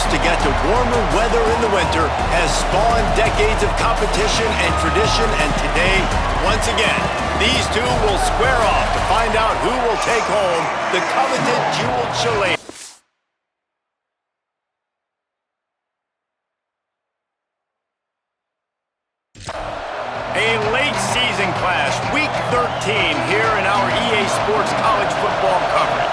quest to get to warmer weather in the winter has spawned decades of competition and tradition, and today, once again, these two will square off to find out who will take home the coveted Jewel Shillelagh. A late season clash, week 13 here in our EA Sports college football coverage.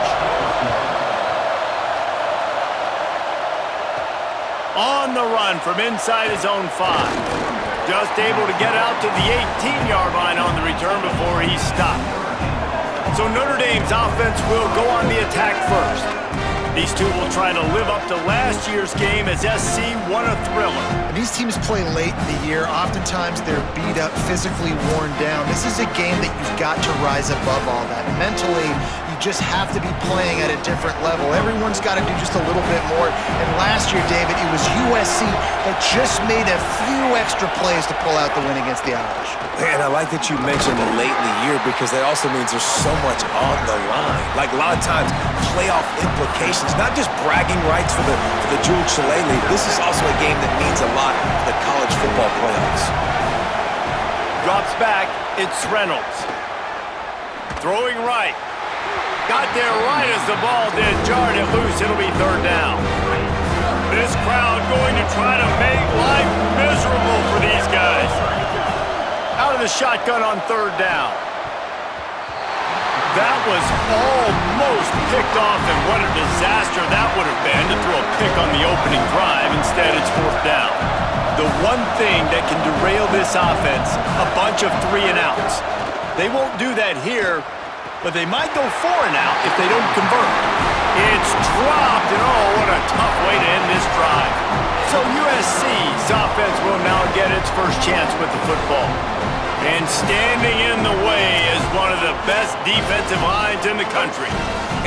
On the run from inside his own 5. Just able to get out to the 18-yard line on the return before he's stopped. So Notre Dame's offense will go on the attack first. These two will try to live up to last year's game as SC won a thriller. And these teams play late in the year. Oftentimes they're beat up, physically worn down. This is a game that you've got to rise above all that. Mentally, you just have to be playing at a different level. Everyone's got to do just a little bit more. And last year, David, it was USC that just made a few extra plays to pull out the win against the Irish. And I like that you mentioned it late in the year because that also means there's so much on the line. Like a lot of times, playoff implications, not just bragging rights for the Jewel Shillelagh. This is also a game that means a lot for the college football playoffs. Drops back, it's Reynolds. Throwing right. Got there right as the ball did. Jarred it loose, it'll be third down. This crowd going to try to make life miserable for these guys. Out of the shotgun on third down. That was almost picked off, and what a disaster that would have been to throw a pick on the opening drive. Instead, it's fourth down. The one thing that can derail this offense, a bunch of 3-and-outs. They won't do that here, but they might go 4-and-out if they don't convert. It's dropped, and oh, what a tough way to end this drive. So USC's offense will now get its first chance with the football. And standing in the way is one of the best defensive lines in the country.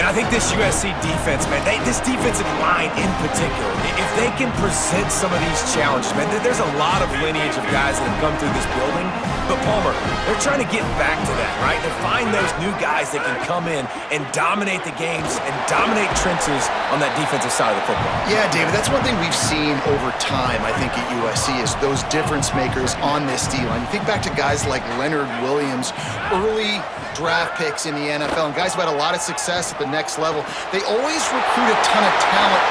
And I think this USC defense, man, this defensive line in particular, if they can present some of these challenges, man, there's a lot of lineage of guys that have come through this building. But Palmer, they're trying to get back to that, right? To find those new guys that can come in and dominate the games and dominate trenches on that defensive side of the football. Yeah, David, that's one thing we've seen over time, I think, at USC is those difference makers on this D-line. You think back to guys like Leonard Williams, early draft picks in the NFL, and guys who had a lot of success at the next level. They always recruit a ton of talent.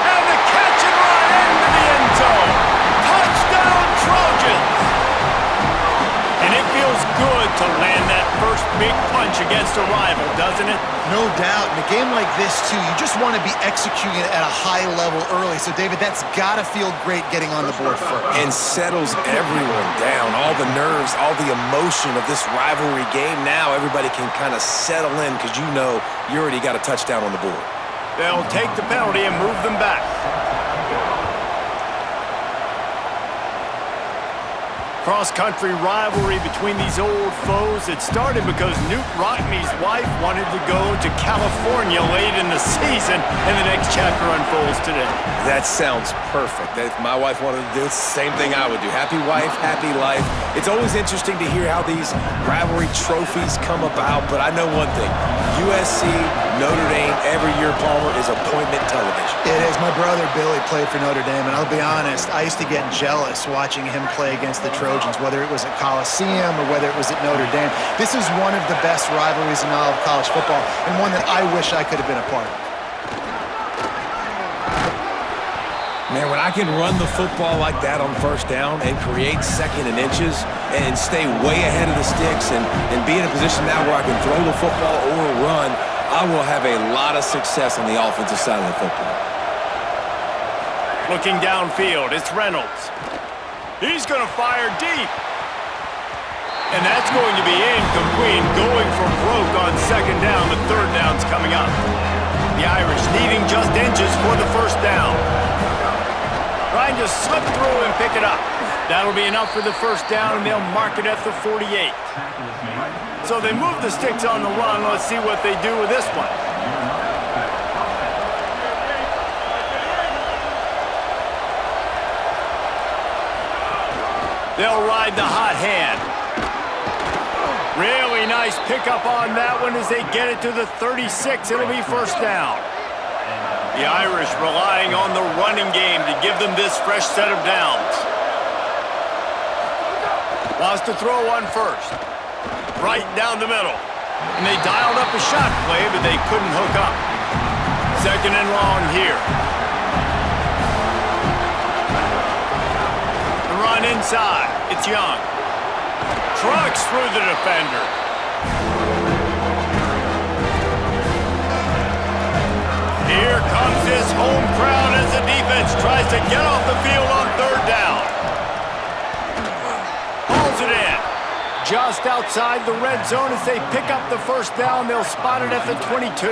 And the catch and run into the end zone. Touchdown, Trojans! And it feels good to land that first big punch against a rival, doesn't it? No doubt. In a game like this, too, you just want to be executing it at a high level early. So, David, that's got to feel great getting on the board first. And settles everyone down. All the nerves, all the emotion of this rivalry game. Now everybody can kind of settle in because you know you already got a touchdown on the board. They'll take the penalty and move them back. Cross-country rivalry between these old foes. It started because Newt Rockne's wife wanted to go to California late in the season, and the next chapter unfolds today. That sounds perfect. If my wife wanted to do it, it's the same thing I would do. Happy wife, happy life. It's always interesting to hear how these rivalry trophies come about, but I know one thing. USC, Notre Dame, every year, Palmer, is appointment television. It is. My brother Billy played for Notre Dame, and I'll be honest, I used to get jealous watching him play against the Trojans, whether it was at Coliseum or whether it was at Notre Dame. This is one of the best rivalries in all of college football, and one that I wish I could have been a part of. Man, when I can run the football like that on first down and create second and inches and stay way ahead of the sticks and be in a position now where I can throw the football or run, I will have a lot of success on the offensive side of the football. Looking downfield, it's Reynolds. He's going to fire deep. And that's going to be incomplete, going for broke on second down. The third down's coming up. The Irish needing just inches for the first down. Trying to slip through and pick it up. That'll be enough for the first down, and they'll mark it at the 48. So they move the sticks on the run. Let's see what they do with this one. They'll ride the hot hand. Really nice pickup on that one as they get it to the 36. It'll be first down. The Irish relying on the running game to give them this fresh set of downs. Wants to throw one first. Right down the middle. And they dialed up a shot play, but they couldn't hook up. Second and long here. The run inside. It's Young. Trucks through the defender. Here comes this home crowd as the defense tries to get off the field on third down. Hauls it in. Just outside the red zone as they pick up the first down. They'll spot it at the 22.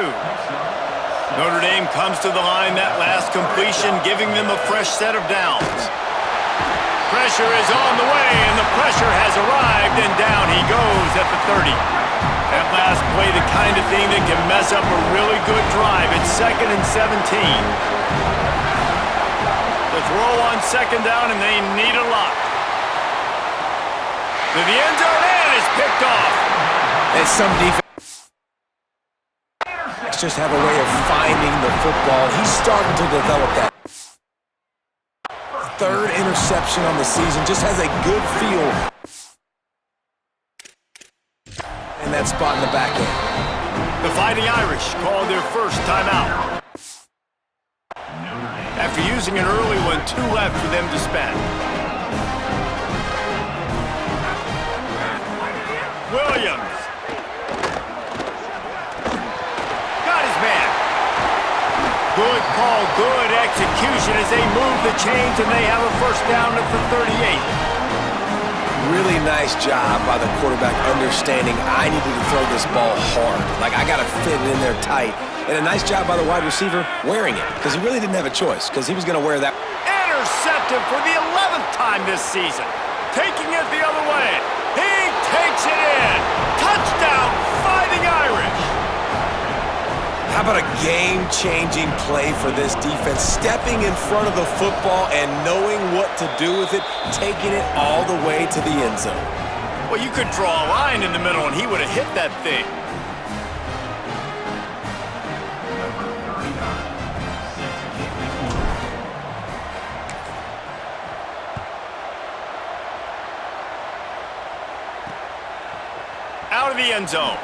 Notre Dame comes to the line that last completion, giving them a fresh set of downs. Pressure is on the way, and the pressure has arrived, and down he goes at the 30. That last play, the kind of thing that can mess up a really good drive. It's 2nd and 17. The throw on second down, and they need a lot. To the end zone, and is picked off. And some defense just have a way of finding the football. He's starting to develop that. Third interception on the season, just has a good feel. And that spot in the back end. The Fighting Irish call their first timeout. After using an early one, 2 left for them to spend. Williams. Got his man. Good call, good execution as they move the chains and they have a first down at the 38. Really nice job by the quarterback understanding I needed to throw this ball hard. Like, I got to fit it in there tight. And a nice job by the wide receiver wearing it, because he really didn't have a choice, because he was going to wear that. Intercepted for the 11th time this season. Taking it the other way. He takes it in. Touchdown, Fighting Irish. How about a game-changing play for this defense? Stepping in front of the football and knowing what to do with it, taking it all the way to the end zone. Well, you could draw a line in the middle and he would have hit that thing. Out of the end zone.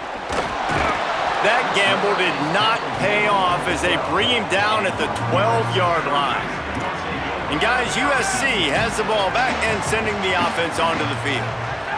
That gamble did not pay off as they bring him down at the 12-yard line. And guys, USC has the ball back and sending the offense onto the field.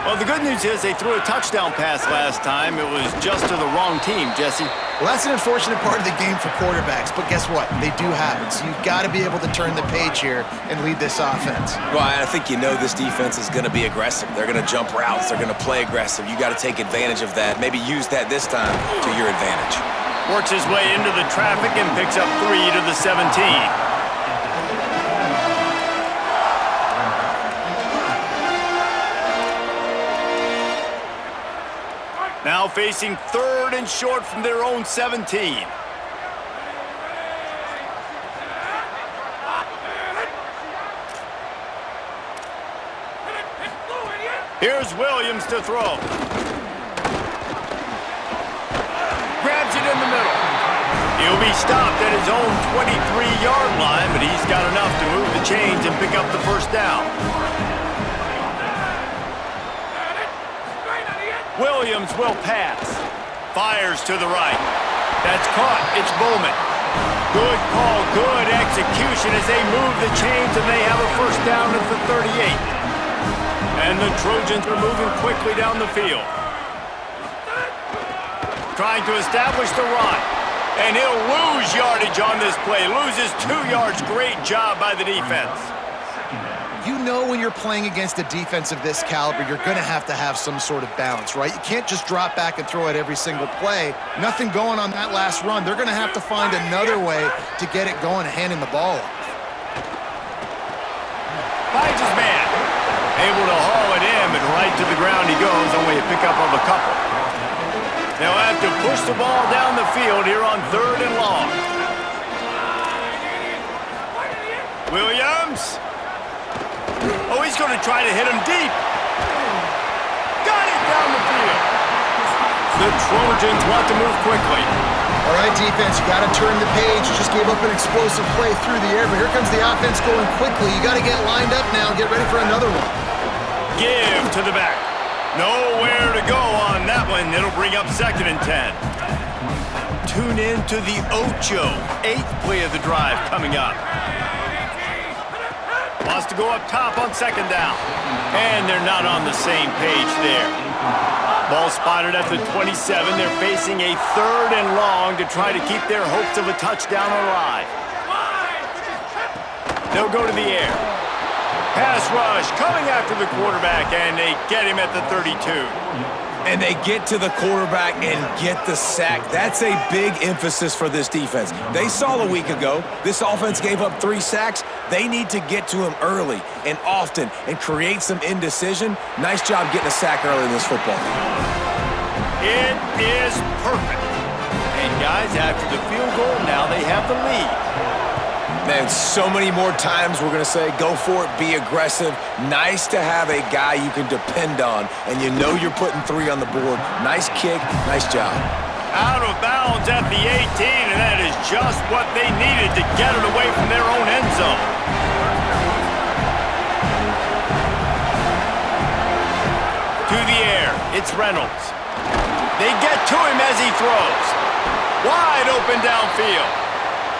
Well, the good news is they threw a touchdown pass last time. It was just to the wrong team, Jesse. Well, that's an unfortunate part of the game for quarterbacks, but guess what? They do have it, so you've got to be able to turn the page here and lead this offense. Well, I think you know this defense is going to be aggressive. They're going to jump routes. They're going to play aggressive. You got to take advantage of that. Maybe use that this time to your advantage. Works his way into the traffic and picks up 3 to the 17. Now facing 3rd and short from their own 17. Here's Williams to throw. Grabs it in the middle. He'll be stopped at his own 23-yard line, but he's got enough to move the chains and pick up the first down. Williams will pass. Fires to the right. That's caught. It's Bowman. Good call, good execution as they move the chains and they have a first down at the 38. And the Trojans are moving quickly down the field. Trying to establish the run. And he'll lose yardage on this play. Loses 2 yards. Great job by the defense. You know when you're playing against a defense of this caliber, you're going to have some sort of balance, right? You can't just drop back and throw it every single play. Nothing going on that last run. They're going to have to find another way to get it going, handing the ball off. Finds his man. Able to haul it in, but right to the ground he goes, only a pickup of a couple. They'll have to push the ball down the field here on 3rd and long. Williams. Oh, he's going to try to hit him deep. Got it down the field. The Trojans want to move quickly. All right, defense, you got to turn the page. You just gave up an explosive play through the air, but here comes the offense going quickly. You got to get lined up now and get ready for another one. Give to the back. Nowhere to go on that one. It'll bring up 2nd and 10. Tune in to the Ocho. 8th play of the drive coming up. Wants to go up top on 2nd down. And they're not on the same page there. Ball spotted at the 27. They're facing a 3rd and long to try to keep their hopes of a touchdown alive. They'll go to the air. Pass rush coming after the quarterback, and they get him at the 32. And they get to the quarterback and get the sack. That's a big emphasis for this defense. They saw a week ago, this offense gave up 3 sacks. They need to get to him early and often and create some indecision. Nice job getting a sack early in this football. It is perfect. And guys, after the field goal, now they have the lead. Man, so many more times we're going to say, go for it, be aggressive. Nice to have a guy you can depend on, and you know you're putting 3 on the board. Nice kick, nice job. Out of bounds at the 18, and that is just what they needed to get it away from their own end zone. To the air, it's Reynolds. They get to him as he throws. Wide open downfield.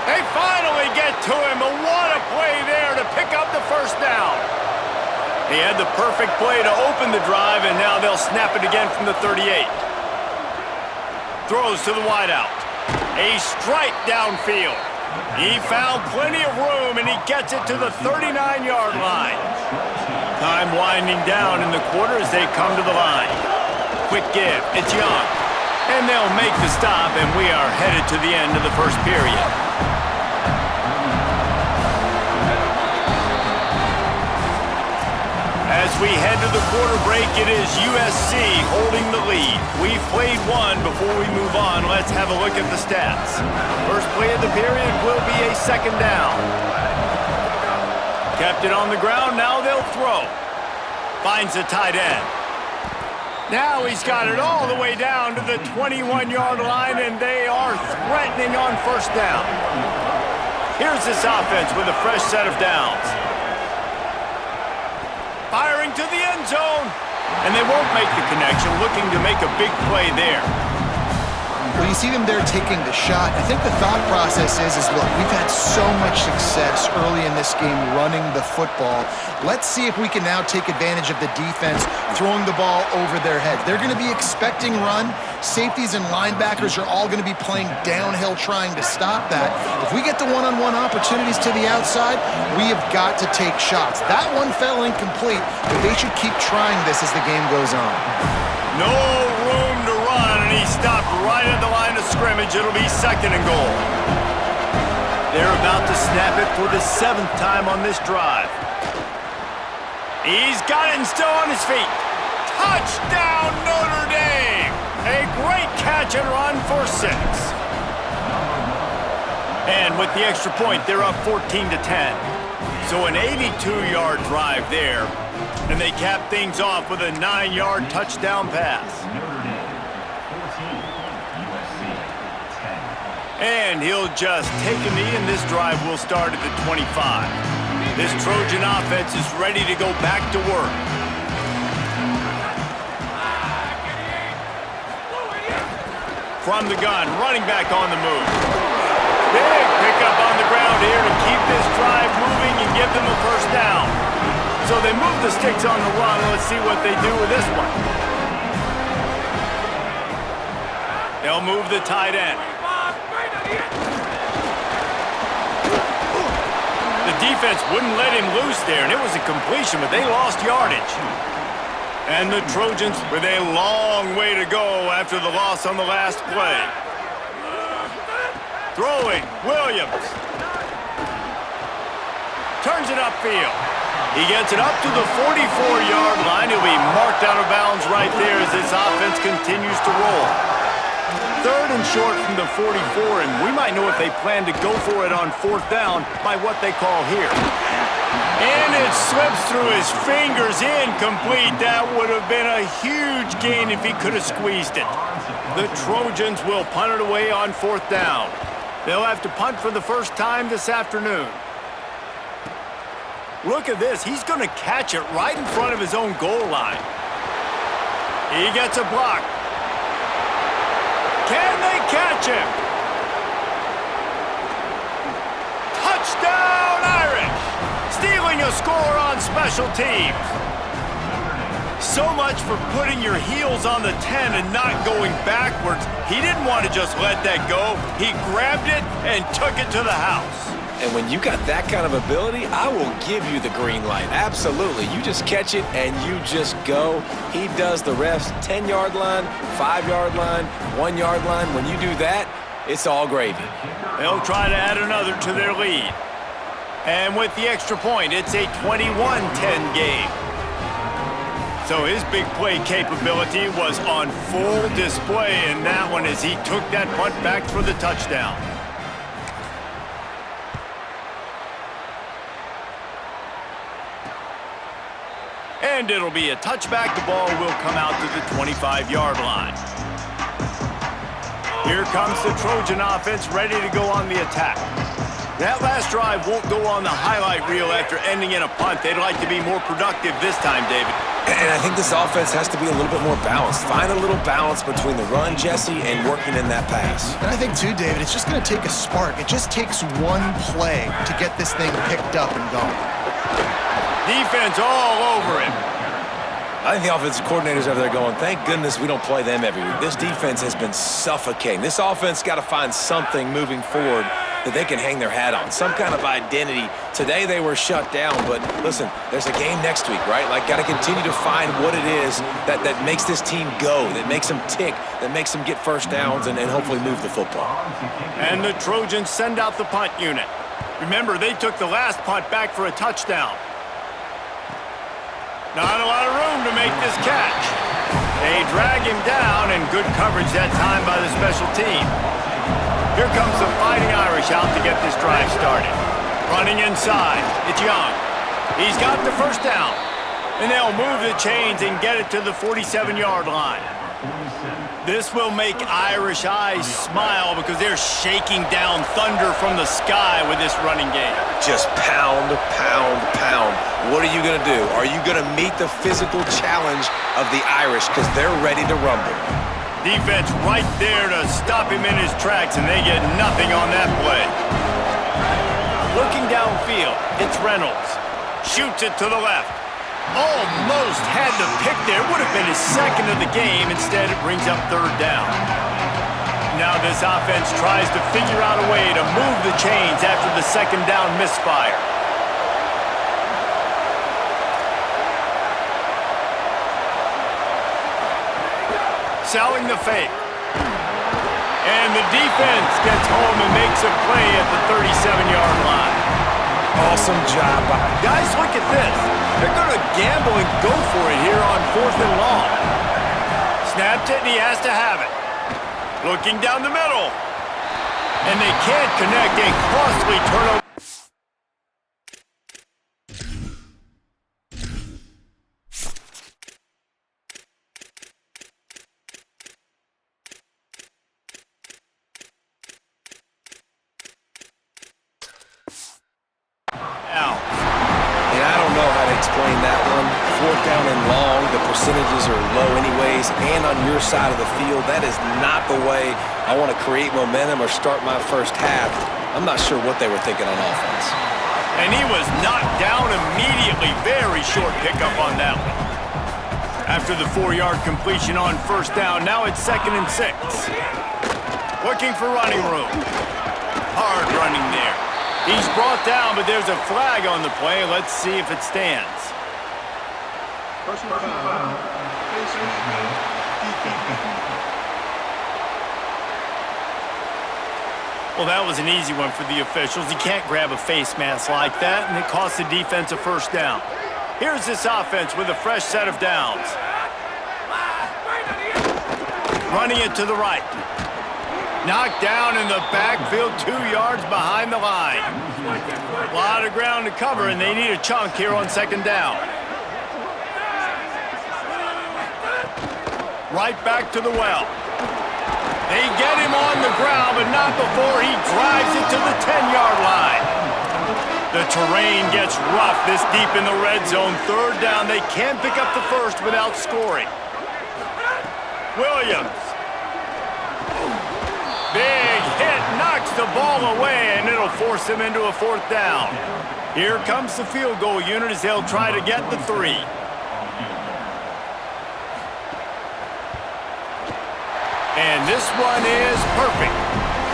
They finally get to him, but what a play there to pick up the 1st down. He had the perfect play to open the drive, and now they'll snap it again from the 38. Throws to the wideout. A strike downfield. He found plenty of room, and he gets it to the 39-yard line. Time winding down in the quarter as they come to the line. Quick give. It's Young. And they'll make the stop, and we are headed to the end of the 1st period. As we head to the quarter break, it is USC holding the lead. We've played one. Before we move on, let's have a look at the stats. First play of the period will be a 2nd down. Kept it on the ground, now they'll throw. Finds the tight end. Now he's got it all the way down to the 21-yard line, and they are threatening on 1st down. Here's this offense with a fresh set of downs. Firing to the end zone, and they won't make the connection, looking to make a big play there. Well, you see them there taking the shot. I think the thought process is look, we've had so much success early in this game running the football. Let's see if we can now take advantage of the defense throwing the ball over their heads. They're going to be expecting run. Safeties and linebackers are all going to be playing downhill trying to stop that. If we get the one-on-one opportunities to the outside, we have got to take shots. That one fell incomplete, but they should keep trying this as the game goes on. No room to run, and he stopped right at the line of scrimmage. It'll be 2nd and goal. They're about to snap it for the 7th time on this drive. He's got it and still on his feet. Touchdown, Notre Dame! A great catch and run for 6. And with the extra point, they're up 14-10. So an 82-yard drive there. And they cap things off with a 9-yard touchdown pass. And he'll just take a knee, and this drive will start at the 25. This Trojan offense is ready to go back to work. From the gun, running back on the move. Big pickup on the ground here to keep this drive moving and give them a 1st down. So they move the sticks on the run. Let's see what they do with this one. They'll move the tight end. The defense wouldn't let him loose there, and it was a completion, but they lost yardage. And the Trojans with a long way to go after the loss on the last play. Throwing, Williams. Turns it upfield. He gets it up to the 44-yard line. He'll be marked out of bounds right there as this offense continues to roll. 3rd and short from the 44, and we might know if they plan to go for it on 4th down by what they call here. And it slips through his fingers, incomplete. That would have been a huge gain if he could have squeezed it. The Trojans will punt it away on 4th down. They'll have to punt for the first time this afternoon. Look at this. He's going to catch it right in front of his own goal line. He gets a block. Can they catch him? Touchdown, Irish! Stealing a score on special teams. So much for putting your heels on the 10 and not going backwards. He didn't want to just let that go. He grabbed it and took it to the house. And when you got that kind of ability, I will give you the green light. Absolutely. You just catch it and you just go. He does the refs 10-yard line, 5-yard line, 1-yard line. When you do that, it's all gravy. They'll try to add another to their lead. And with the extra point, it's a 21-10 game. So his big play capability was on full display in that one as he took that punt back for the touchdown. And it'll be a touchback. The ball will come out to the 25-yard line. Here comes the Trojan offense ready to go on the attack. That last drive won't go on the highlight reel after ending in a punt. They'd like to be more productive this time, David. And I think this offense has to be a little bit more balanced. Find a little balance between the run, Jesse, and working in that pass. And I think, too, David, it's just going to take a spark. It just takes one play to get this thing picked up and going. Defense all over him. I think the offensive coordinators over there going, thank goodness we don't play them every week. This defense has been suffocating. This offense got to find something moving forward that they can hang their hat on, some kind of identity. Today they were shut down, but listen, there's a game next week, right? Like, got to continue to find what it is that makes this team go, that makes them tick, that makes them get first downs and hopefully move the football. And the Trojans send out the punt unit. Remember, they took the last punt back for a touchdown. Not a lot of room to make this catch. They drag him down, and good coverage that time by the special team. Here comes the Fighting Irish out to get this drive started. Running inside, it's Young. He's got the first down, and they'll move the chains and get it to the 47-yard line. This will make Irish eyes smile because they're shaking down thunder from the sky with this running game. Just pound, pound, pound. What are you going to do? Are you going to meet the physical challenge of the Irish because they're ready to rumble? Defense right there to stop him in his tracks, and they get nothing on that play. Looking downfield, it's Reynolds. Shoots it to the left. Almost had the pick there. Would have been his second of the game. Instead, it brings up 3rd down. Now this offense tries to figure out a way to move the chains after the 2nd down misfire. Selling the fake. And the defense gets home and makes a play at the 37-yard line. Awesome job. Guys, look at this. They're going to gamble and go for it here on 4th and long. Snapped it, and he has to have it. Looking down the middle. And they can't connect. A costly turnover. Explain that one. 4th down and long, the percentages are low anyways, and on your side of the field, that is not the way I want to create momentum or start my first half. I'm not sure what they were thinking on offense. And he was knocked down immediately. Very short pickup on that one. After the 4-yard completion on 1st down, now it's 2nd and 6. Looking for running room. Hard running there. He's brought down, but there's a flag on the play. Let's see if it stands. Well, that was an easy one for the officials. You can't grab a face mask like that, and it costs the defense a 1st down. Here's this offense with a fresh set of downs. Running it to the right. Knocked down in the backfield, 2 yards behind the line. A lot of ground to cover, and they need a chunk here on second down. Right back to the well. They get him on the ground, but not before he drives it to the 10-yard line. The terrain gets rough this deep in the red zone. Third down, they can't pick up the first without scoring. Williams. Big hit, knocks the ball away, and it'll force him into a fourth down. Here comes the field goal unit as they'll try to get the 3. And this one is perfect.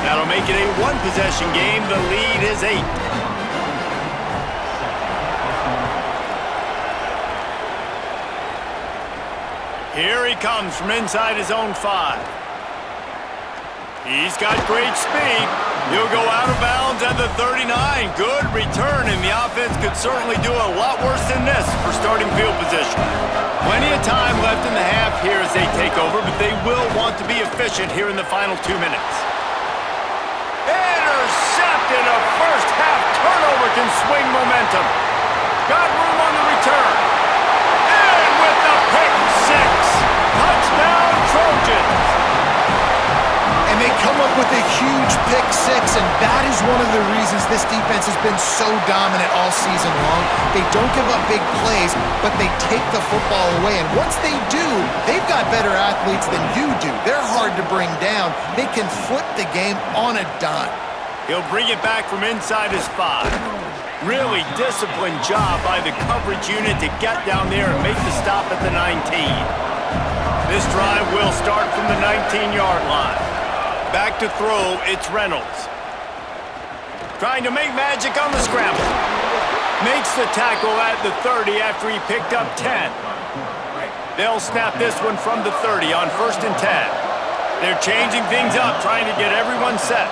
That'll make it a one-possession game. The lead is 8. Here he comes from inside his own 5. He's got great speed. He'll go out of bounds at the 39. Good return, and the offense could certainly do a lot worse than this for starting field position. Plenty of time left in the half here as they take over, but they will want to be efficient here in the final 2 minutes. Intercepted! A first-half turnover can swing momentum. Got room on the return. And with the pick 6. Touchdown, Trojans! And they come up with a huge pick 6, and that is one of the reasons this defense has been so dominant all season long. They don't give up big plays, but they take the football away. And once they do, they've got better athletes than you do. They're hard to bring down. They can flip the game on a dime. He'll bring it back from inside his 5. Really disciplined job by the coverage unit to get down there and make the stop at the 19. This drive will start from the 19-yard line. Back to throw, it's Reynolds. Trying to make magic on the scramble. Makes the tackle at the 30 after he picked up 10. They'll snap this one from the 30 on 1st and 10. They're changing things up, trying to get everyone set.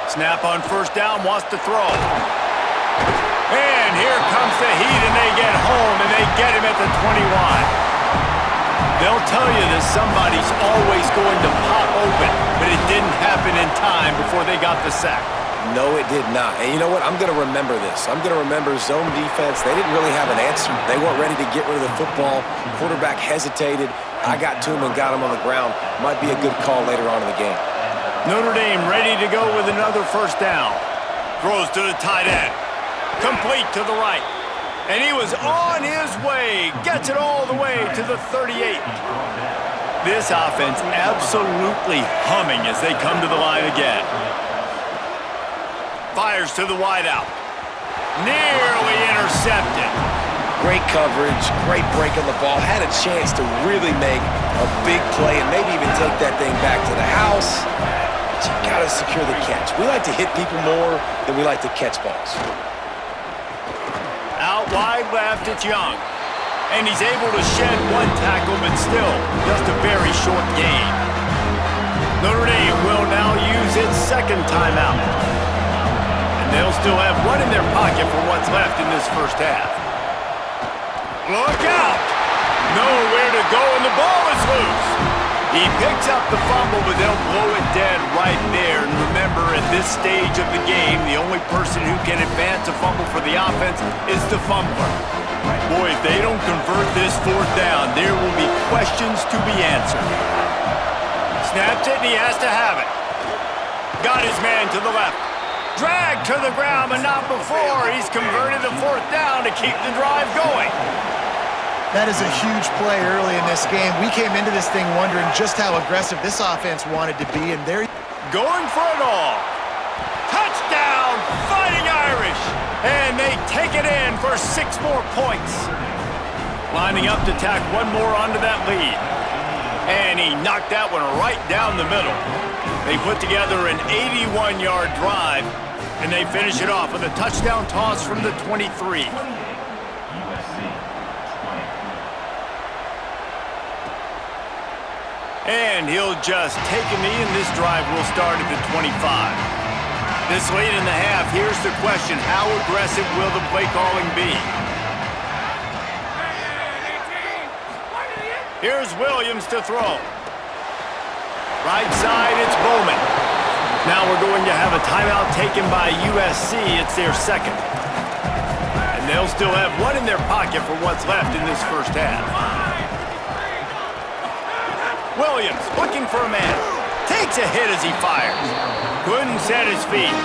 Snap on 1st down, wants to throw. And here comes the heat, and they get home, and they get him at the 21. They'll tell you that somebody's always going to pop open, but it didn't happen in time before they got the sack. No, it did not. And you know what? I'm going to remember this. I'm going to remember zone defense. They didn't really have an answer. They weren't ready to get rid of the football. Quarterback hesitated. I got to him and got him on the ground. Might be a good call later on in the game. Notre Dame ready to go with another 1st down. Throws to the tight end. Complete to the right. And he was on his way. Gets it all the way to the 38. This offense absolutely humming as they come to the line again. Fires to the wideout. Nearly intercepted. Great coverage, great break on the ball. Had a chance to really make a big play and maybe even take that thing back to the house. But you got to secure the catch. We like to hit people more than we like to catch balls. Out wide left, it's Young. And he's able to shed one tackle, but still just a very short gain. Notre Dame will now use its 2nd timeout. And they'll still have one in their pocket for what's left in this 1st half. Look out! Nowhere to go, and the ball is loose. He picks up the fumble, but they'll blow it dead right there. And remember, at this stage of the game, the only person who can advance a fumble for the offense is the fumbler. Boy, if they don't convert this 4th down, there will be questions to be answered. Snaps it, and he has to have it. Got his man to the left. Dragged to the ground, but not before. He's converted the 4th down to keep the drive going. That is a huge play early in this game. We came into this thing wondering just how aggressive this offense wanted to be, and they're going for it all. Touchdown, Fighting Irish! And they take it in for 6 more points. Lining up to tack one more onto that lead. And he knocked that one right down the middle. They put together an 81-yard drive, and they finish it off with a touchdown toss from the 23. And he'll just take a knee, and this drive will start at the 25. This late in the half, here's the question: how aggressive will the play calling be? Here's Williams to throw. Right side, it's Bowman. Now we're going to have a timeout taken by USC. It's their second. And they'll still have one in their pocket for what's left in this first half. Williams looking for a man. Takes a hit as he fires. Couldn't set his feet.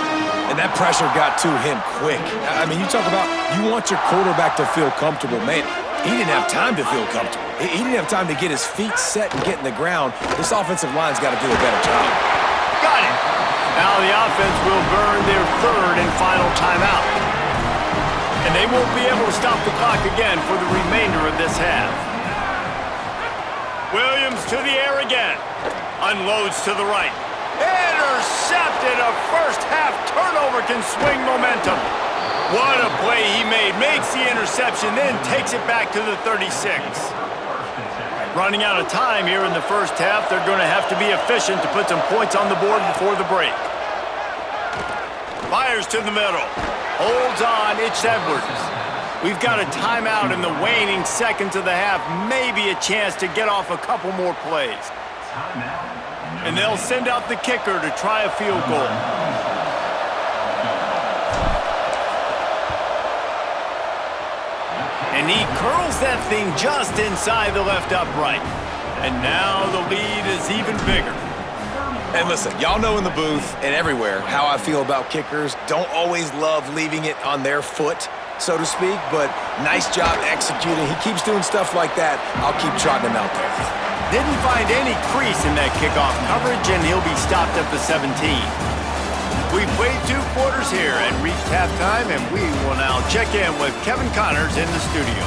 And that pressure got to him quick. I mean, you talk about you want your quarterback to feel comfortable. Man, he didn't have time to feel comfortable. He didn't have time to get his feet set and get in the ground. This offensive line's got to do a better job. Got it. Now the offense will burn their third and final timeout. And they won't be able to stop the clock again for the remainder of this half. Williams to the air again. Unloads to the right. Intercepted. A first half turnover can swing momentum. What a play he made. Makes the interception, then takes it back to the 36. Running out of time here in the first half. They're going to have to be efficient to put some points on the board before the break. Fires to the middle. Holds on. It's Edwards. We've got a timeout in the waning seconds of the half. Maybe a chance to get off a couple more plays. And they'll send out the kicker to try a field goal. And he curls that thing just inside the left upright. And now the lead is even bigger. And listen, y'all know in the booth and everywhere how I feel about kickers. Don't always love leaving it on their foot, so to speak, but nice job executing. He keeps doing stuff like that. I'll keep trotting him out there. Didn't find any crease in that kickoff coverage, and he'll be stopped at the 17. We've played 2 quarters here and reached halftime, and we will now check in with Kevin Connors in the studio.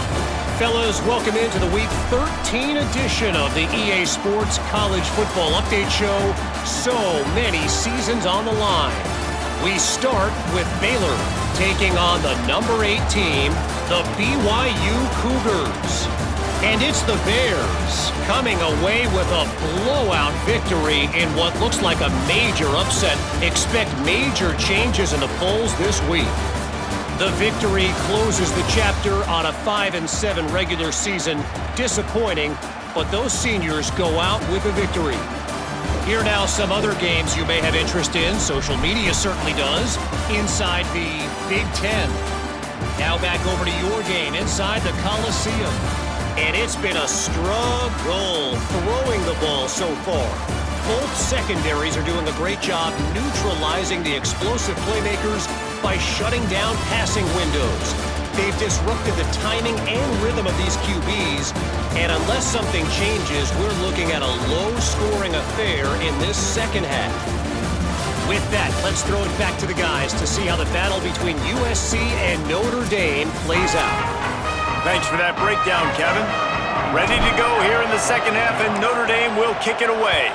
Fellas, welcome into the Week 13 edition of the EA Sports College Football Update Show. So many seasons on the line. We start with Baylor taking on the number 8 team, the BYU Cougars. And it's the Bears coming away with a blowout victory in what looks like a major upset. Expect major changes in the polls this week. The victory closes the chapter on a 5-7 regular season. Disappointing, but those seniors go out with a victory. Here now some other games you may have interest in. Social media certainly does. Inside the Big Ten. Now back over to your game inside the Coliseum. And it's been a struggle throwing the ball so far. Both secondaries are doing a great job neutralizing the explosive playmakers by shutting down passing windows. They've disrupted the timing and rhythm of these QBs, and unless something changes, we're looking at a low-scoring affair in this second half. With that, let's throw it back to the guys to see how the battle between USC and Notre Dame plays out. Thanks for that breakdown, Kevin. Ready to go here in the second half, and Notre Dame will kick it away.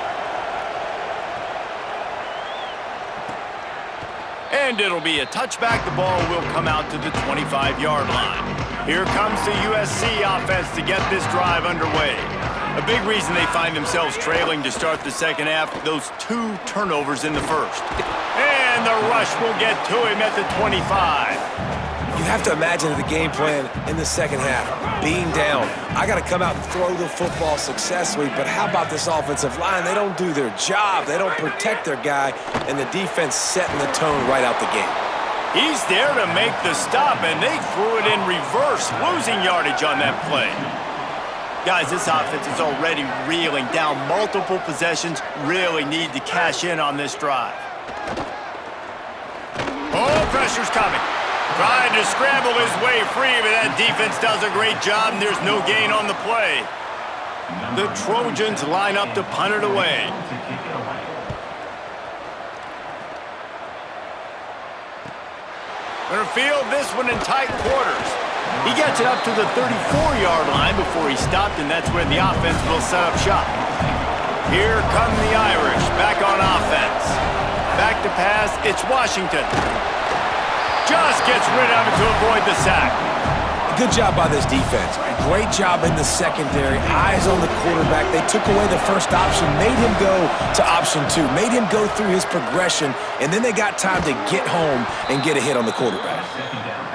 And it'll be a touchback. The ball will come out to the 25-yard line. Here comes the USC offense to get this drive underway. A big reason they find themselves trailing to start the second half, those 2 turnovers in the first. And the rush will get to him at the 25. You have to imagine the game plan in the second half. Being down, I got to come out and throw the football successfully, but how about this offensive line? They don't do their job. They don't protect their guy, and the defense setting the tone right out the gate. He's there to make the stop, and they threw it in reverse, losing yardage on that play. Guys, this offense is already reeling down multiple possessions, really need to cash in on this drive. Oh, pressure's coming. Trying to scramble his way free, but that defense does a great job, and there's no gain on the play. The Trojans line up to punt it away. Gonna field this one in tight quarters. He gets it up to the 34-yard line before he stopped, and that's where the offense will set up shop. Here come the Irish, back on offense. Back to pass, it's Washington. Just gets rid of it to avoid the sack. Good job by this defense. Great job in the secondary. Eyes on the quarterback. They took away the first option, made him go to option 2, made him go through his progression, and then they got time to get home and get a hit on the quarterback.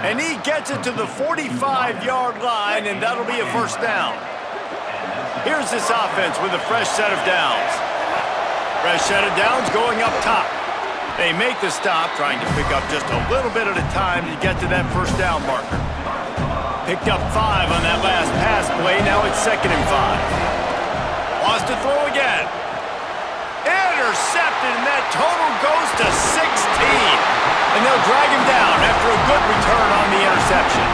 And he gets it to the 45-yard line, and that'll be a first down. Here's this offense with a fresh set of downs. Fresh set of downs going up top. They make the stop, trying to pick up just a little bit at a time to get to that first down marker. Picked up 5 on that last pass play. Now it's 2nd and 5. Lost to throw again. Intercepted, and that total goes to 16. And they'll drag him down after a good return on the interception.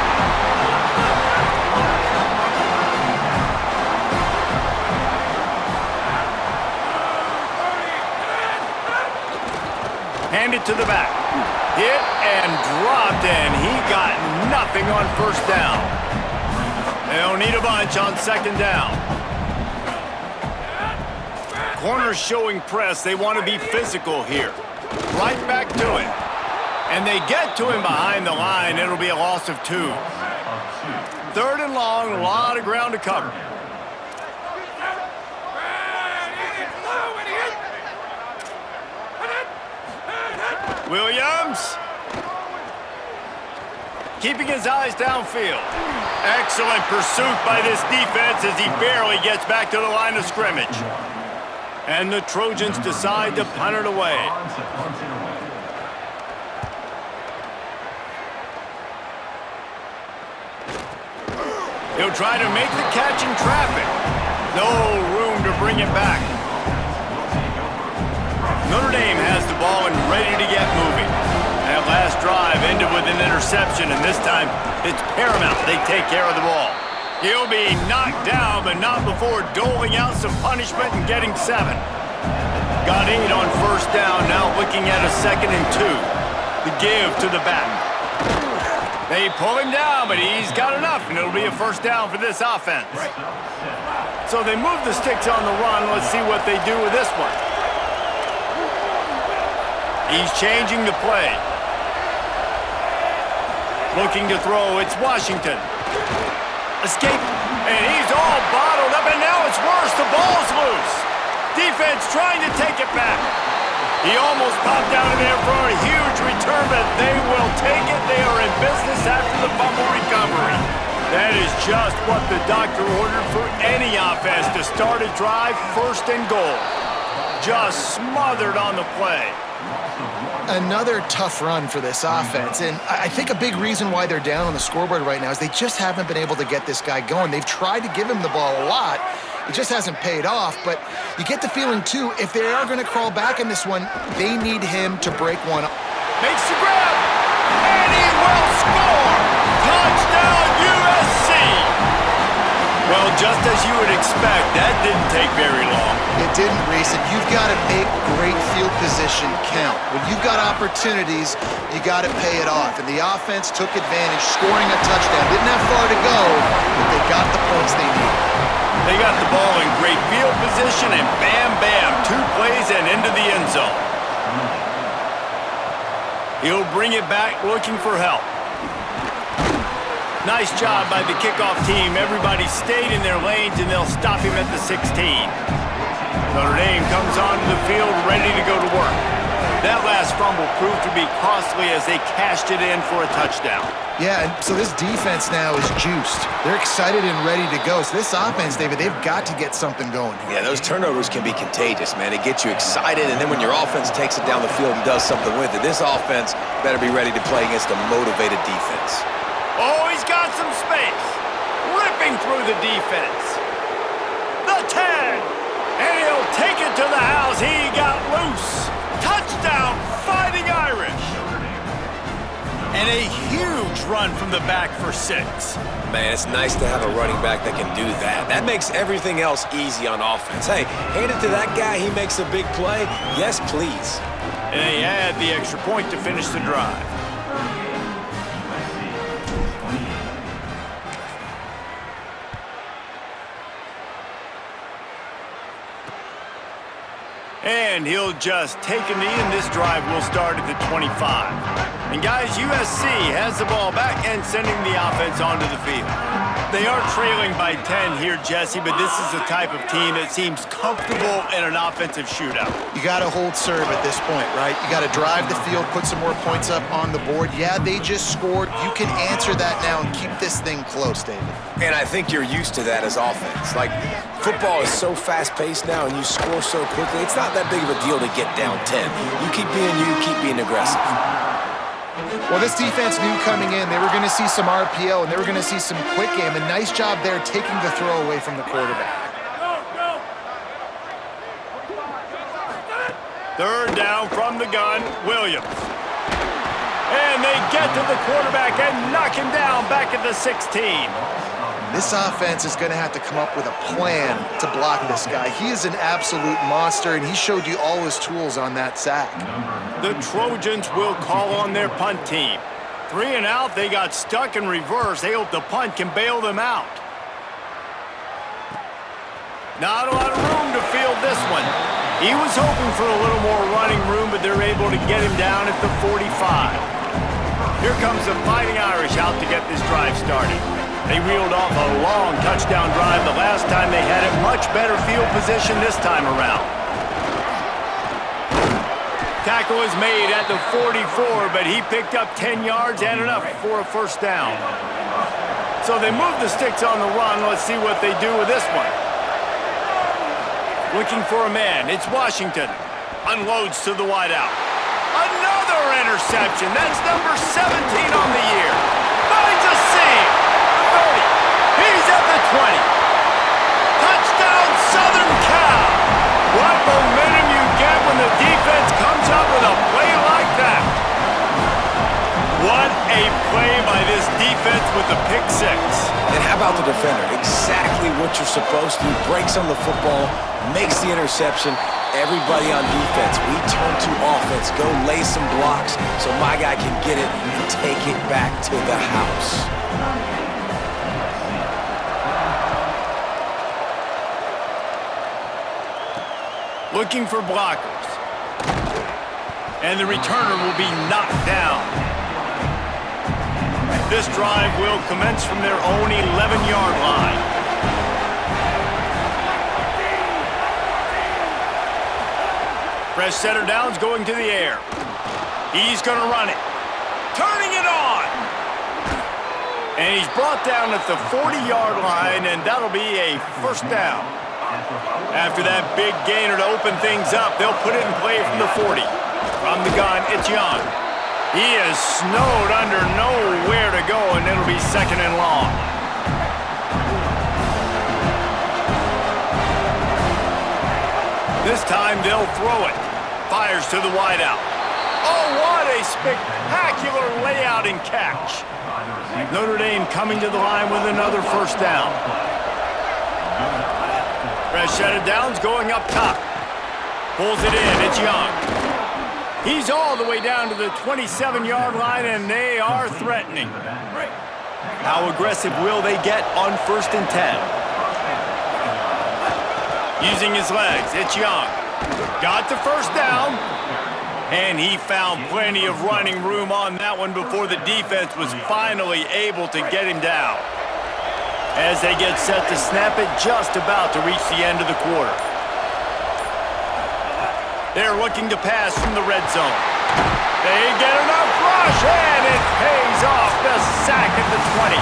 Handed to the back. Hit and dropped, and he got nothing on first down. They'll need a bunch on 2nd down. Corners showing press. They want to be physical here. Right back to it. And they get to him behind the line. It'll be a loss of 2. 3rd and long, a lot of ground to cover. Williams. Keeping his eyes downfield. Excellent pursuit by this defense as he barely gets back to the line of scrimmage. And the Trojans decide to punt it away. He'll try to make the catch in traffic. No room to bring it back. Notre Dame has the ball and ready to get moving. That last drive ended with an interception, and this time it's paramount they take care of the ball. He'll be knocked down, but not before doling out some punishment and getting 7. Got 8 on first down, now looking at a 2nd and 2. The give to the back. They pull him down, but he's got enough, and it'll be a first down for this offense. So they move the sticks on the run. Let's see what they do with this one. He's changing the play. Looking to throw, it's Washington. Escape, and he's all bottled up, and now it's worse. The ball's loose. Defense trying to take it back. He almost popped out of there for a huge return, but they will take it. They are in business after the fumble recovery. That is just what the doctor ordered for any offense to start a drive 1st and goal. Just smothered on the play. Another tough run for this offense, and I think a big reason why they're down on the scoreboard right now is they just haven't been able to get this guy going. They've tried to give him the ball a lot. It just hasn't paid off, but you get the feeling, too, if they are going to crawl back in this one, they need him to break one up. Makes the grab, and he will score! Touchdown, USC! Well, just as you would expect, that didn't take very long. It didn't, Reese, and you've got to make great field position count. When you've got opportunities, you got to pay it off, and the offense took advantage, scoring a touchdown. Didn't have far to go, but they got the points they needed. They got the ball in great field position, and bam, bam, 2 plays and into the end zone. He'll bring it back looking for help. Nice job by the kickoff team. Everybody stayed in their lanes, and they'll stop him at the 16. Notre Dame comes onto the field ready to go to work. That last fumble proved to be costly as they cashed it in for a touchdown. Yeah, and so this defense now is juiced. They're excited and ready to go. So this offense, David, they've got to get something going here. Yeah, those turnovers can be contagious, man. It gets you excited, and then when your offense takes it down the field and does something with it, this offense better be ready to play against a motivated defense. Oh, he's got some space. Ripping through the defense. The 10. And he'll take it to the house. He got loose. Touchdown, Fighting Irish. And a huge run from the back for 6. Man, it's nice to have a running back that can do that. That makes everything else easy on offense. Hey, hand it to that guy. He makes a big play. Yes, please. And they add the extra point to finish the drive. And he'll just take a knee, and this drive will start at the 25. And guys, USC has the ball back and sending the offense onto the field. They are trailing by 10 here, Jesse, but this is the type of team that seems comfortable in an offensive shootout. You got to hold serve at this point, right? You got to drive the field, put some more points up on the board. Yeah, they just scored. You can answer that now and keep this thing close, David. And I think you're used to that as offense. Like, football is so fast-paced now and you score so quickly, it's not that big of a deal to get down 10. You keep being aggressive. Well, this defense knew coming in they were going to see some RPO and they were going to see some quick game. A nice job there taking the throw away from the quarterback. Third down from the gun, Williams. And they get to the quarterback and knock him down back at the 16. This offense is going to have to come up with a plan to block this guy. He is an absolute monster, and he showed you all his tools on that sack. The Trojans will call on their punt team. 3 and out, they got stuck in reverse. They hope the punt can bail them out. Not a lot of room to field this one. He was hoping for a little more running room, but they're able to get him down at the 45. Here comes the Fighting Irish out to get this drive started. They reeled off a long touchdown drive the last time they had it. Much better field position this time around. Tackle is made at the 44, but he picked up 10 yards and enough for a first down. So they move the sticks on the run. Let's see what they do with this one. Looking for a man. It's Washington. Unloads to the wideout. Another interception. That's number 17 on the year. Finds a seam. 30. He's at the 20. Touchdown, Southern Cal. What momentum you get when the defense comes up with a play like that. What a play by this defense with the pick six. And how about the defender? Exactly what you're supposed to do. Breaks on the football, makes the interception. Everybody on defense, we turn to offense. Go lay some blocks so my guy can get it and take it back to the house. Looking for blockers. And the returner will be knocked down. This drive will commence from their own 11-yard line. Fresh setter down's going to the air. He's going to run it. Turning it on. And he's brought down at the 40-yard line, and that'll be a first down. After that big gainer to open things up, they'll put it in play from the 40. From the gun, it's Young. He is snowed under, nowhere to go, and it'll be second and long. This time they'll throw it. Fires to the wideout. Oh, what a spectacular layout and catch. Notre Dame coming to the line with another first down. Fresh set of downs going up top. Pulls it in. It's Young. He's all the way down to the 27-yard line, and they are threatening. How aggressive will they get on 1st and 10? Using his legs, it's Young. Got the first down, and he found plenty of running room on that one before the defense was finally able to get him down. As they get set to snap it, just about to reach the end of the quarter. They're looking to pass from the red zone. They get enough rush, and it pays off the sack at the 20.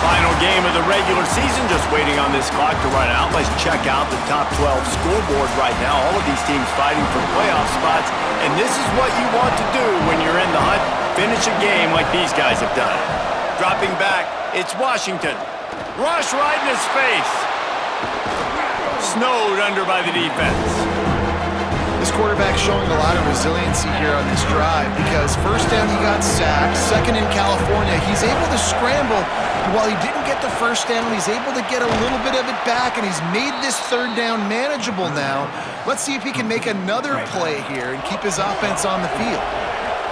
Final game of the regular season, just waiting on this clock to run out. Let's check out the top 12 scoreboard right now. All of these teams fighting for playoff spots, and this is what you want to do when you're in the hunt. Finish a game like these guys have done. Dropping back, it's Washington. Rush right in his face. Snowed under by the defense. This quarterback showing a lot of resiliency here on this drive because first down he got sacked, second in California, he's able to scramble. And while he didn't get the first down, he's able to get a little bit of it back, and he's made this third down manageable now. Let's see if he can make another play here and keep his offense on the field.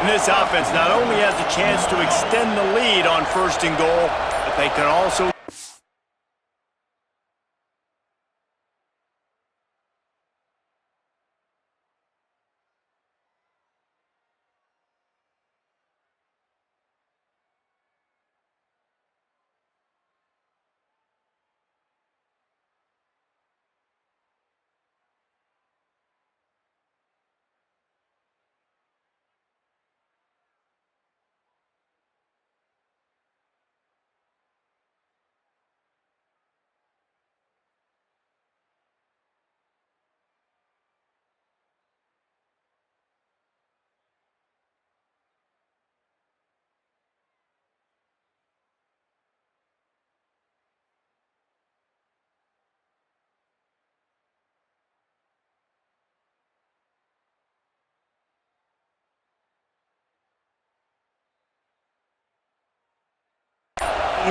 And this offense not only has a chance to extend the lead on 1st and goal, but they can also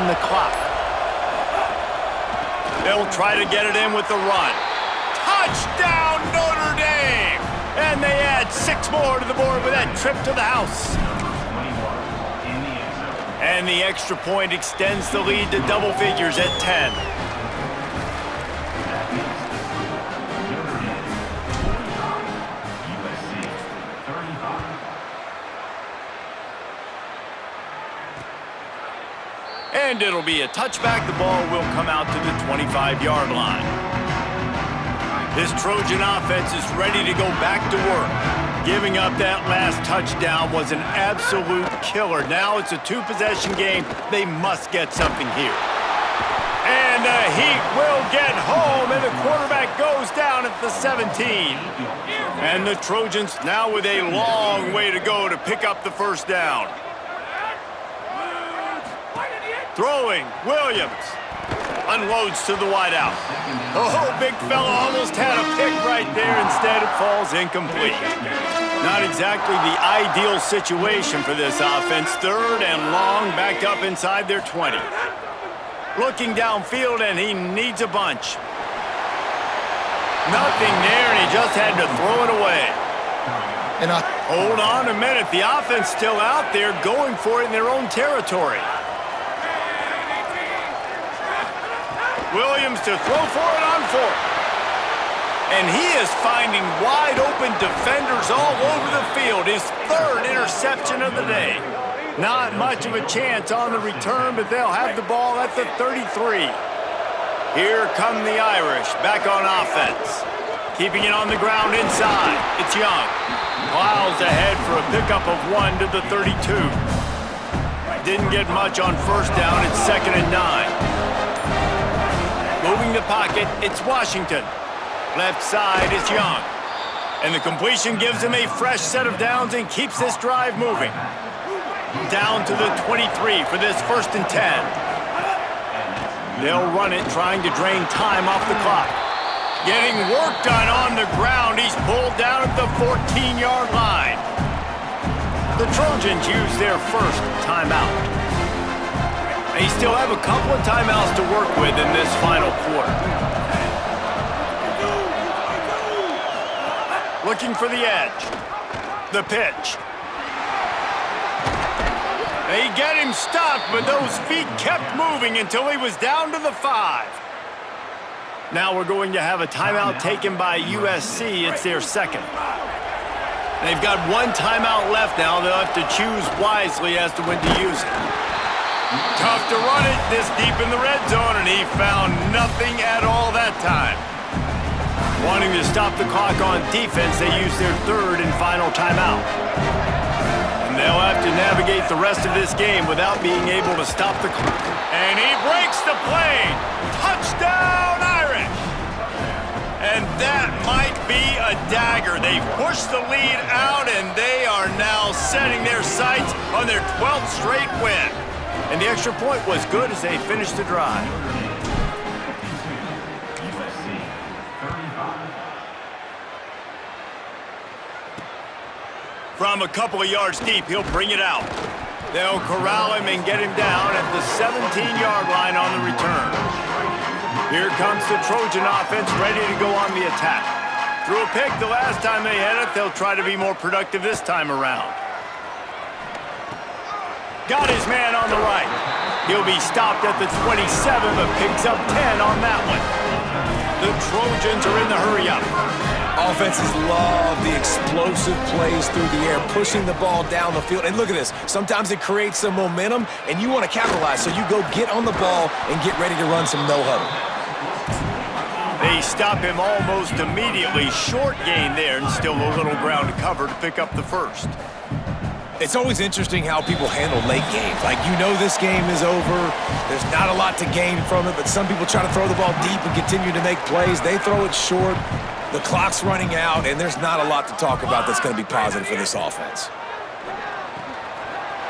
rewind the clock. They'll try to get it in with the run. Touchdown, Notre Dame! And they add 6 more to the board with that trip to the house. And the extra point extends the lead to double figures at 10. And it'll be a touchback. The ball will come out to the 25-yard line. This Trojan offense is ready to go back to work. Giving up that last touchdown was an absolute killer. Now it's a 2-possession game. They must get something here. And the Heat will get home, and the quarterback goes down at the 17. And the Trojans now with a long way to go to pick up the first down. Throwing, Williams. Unloads to the wideout. Oh, big fella almost had a pick right there. Instead, it falls incomplete. Not exactly the ideal situation for this offense. 3rd and long, backed up inside their 20. Looking downfield, and he needs a bunch. Nothing there, and he just had to throw it away. Hold on a minute. The offense still out there going for it in their own territory. Williams to throw for it on 4th. And he is finding wide open defenders all over the field. His 3rd interception of the day. Not much of a chance on the return, but they'll have the ball at the 33. Here come the Irish back on offense. Keeping it on the ground inside. It's Young. Plows ahead for a pickup of 1 to the 32. Didn't get much on first down. It's 2nd and 9. Moving the pocket, it's Washington. Left side is Young. And the completion gives him a fresh set of downs and keeps this drive moving. Down to the 23 for this 1st and 10. They'll run it, trying to drain time off the clock. Getting work done on the ground. He's pulled down at the 14-yard line. The Trojans use their first timeout. They still have a couple of timeouts to work with in this final quarter. Looking for the edge. The pitch. They get him stopped, but those feet kept moving until he was down to the 5. Now we're going to have a timeout taken by USC. It's their 2nd. They've got 1 timeout left now. They'll have to choose wisely as to when to use it. Tough to run it this deep in the red zone, and he found nothing at all that time. Wanting to stop the clock on defense, they use their 3rd and final timeout. And they'll have to navigate the rest of this game without being able to stop the clock. And he breaks the play. Touchdown, Irish! And that might be a dagger. They've pushed the lead out, and they are now setting their sights on their 12th straight win. And the extra point was good as they finished the drive. From a couple of yards deep, he'll bring it out. They'll corral him and get him down at the 17-yard line on the return. Here comes the Trojan offense ready to go on the attack. Threw a pick the last time they had it. They'll try to be more productive this time around. Got his man on the right. He'll be stopped at the 27, but picks up 10 on that one. The Trojans are in the hurry-up. Offenses love the explosive plays through the air, pushing the ball down the field. And look at this. Sometimes it creates some momentum, and you want to capitalize. So you go get on the ball and get ready to run some no-huddle. They stop him almost immediately. Short gain there, and still a little ground to cover to pick up the 1st. It's always interesting how people handle late games. Like, you know this game is over. There's not a lot to gain from it, but some people try to throw the ball deep and continue to make plays. They throw it short. The clock's running out, and there's not a lot to talk about that's going to be positive for this offense.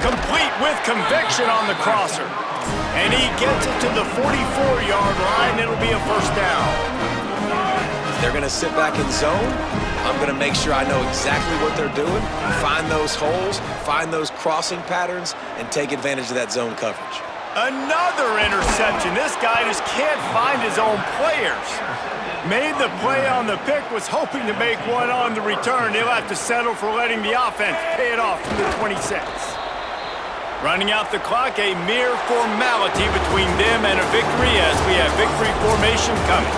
Complete with conviction on the crosser. And he gets it to the 44-yard line. It'll be a 1st down. If they're going to sit back in zone, I'm going to make sure I know exactly what they're doing, find those holes, find those crossing patterns, and take advantage of that zone coverage. Another interception. This guy just can't find his own players. Made the play on the pick, was hoping to make one on the return. He'll have to settle for letting the offense pay it off from the 26. Running out the clock, a mere formality between them and a victory as we have victory formation coming.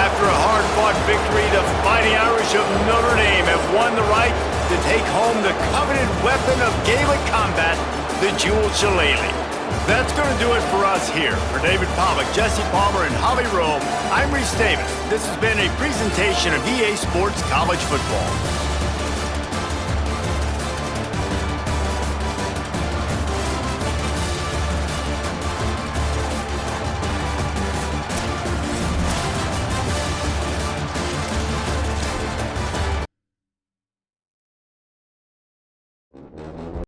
After a hard-fought victory, the Fighting Irish of Notre Dame have won the right to take home the coveted weapon of Gaelic combat, the Jewel Shillelagh. That's going to do it for us here. For David Pollack, Jesse Palmer, and Holly Rowe, I'm Reese Davis. This has been a presentation of EA Sports College Football.